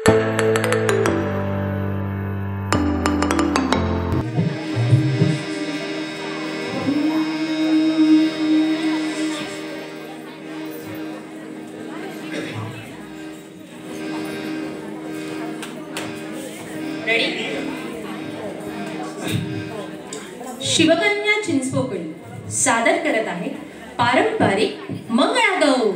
शिवकन्या चिंचपोकळी सादर करत आहे पारंपरिक मंगळागौर.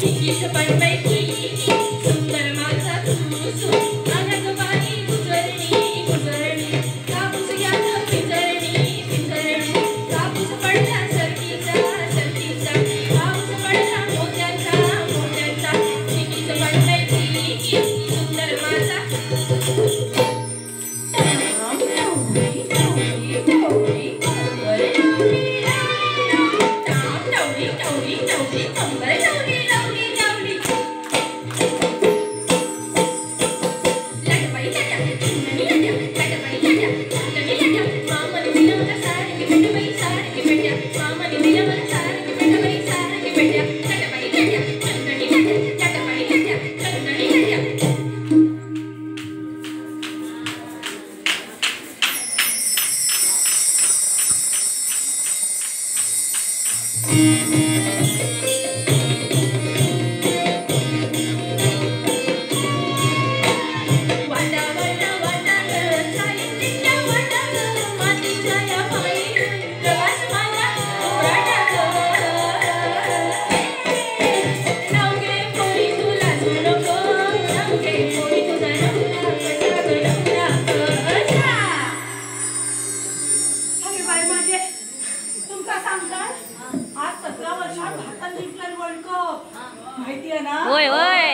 चिकीच पण बैठी सुंदर माझा तू अनग बाई गुजरणी गुजरणी कापूस घ्या पिंजरणी पिंजरणी कापूस पडला सरकीचा सरकीचा कापूस पडला मोत्याचा मोत्याचा चिकीच पण बैठी सुंदर माझा होय होय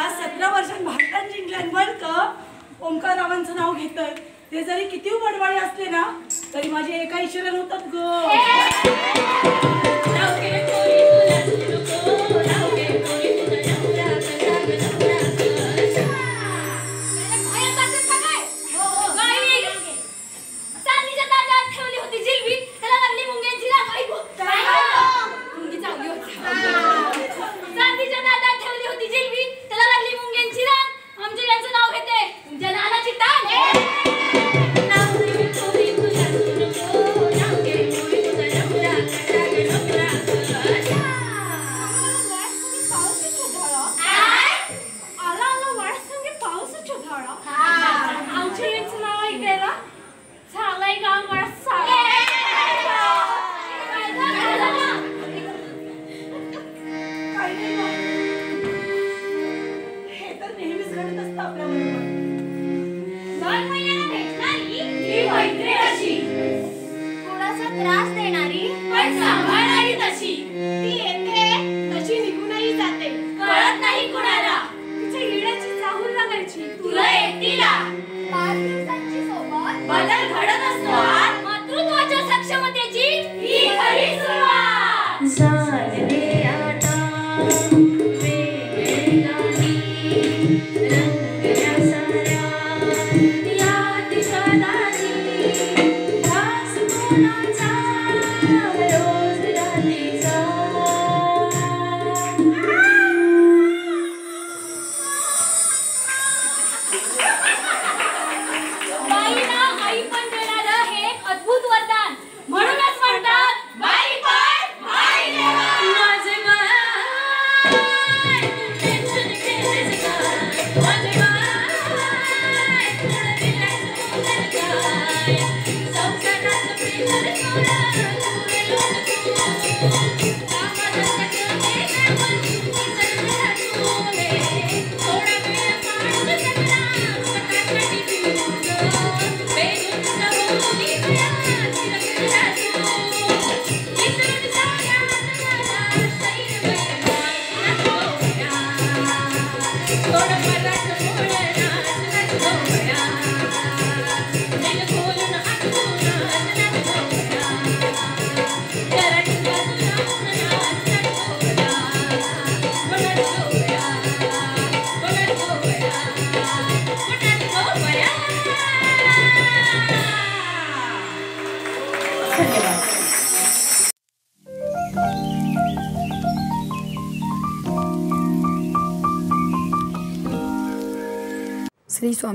आज 17 वर्षांत भारताने जिंकलं वर्ल्ड कप. ओमकार रावांचं नाव घेतोय ते जरी किती बडबडे असले ना तरी माझे एका इशाऱ्याने होतात ग. त्रास देणारी पण सांभाळणारी तशी ती येते तशी निघूनही जाते कळत नाही कुणाला तिच्या येण्याची चाहूल लागायची तुला एकटीला 5 दिवसांची सोबत बदल घडत असतो मातृत्वाच्या सक्षमतेची ही खरी सुरुवात झाले आता वेगवेगळी रंगल्या साऱ्या या दिशादारी ध्यास कोणाचा रोज रात्रीचा बाईला आई पण देणारं हे अद्भुत वरदान म्हणूनच म्हणतात बाई पण भाई देवा माझे बाय टेन्शन घेतेस काय माझे बाय तुला दिलास मुलं काय संसाराचं प्रेशर सोडा श्री स्वामी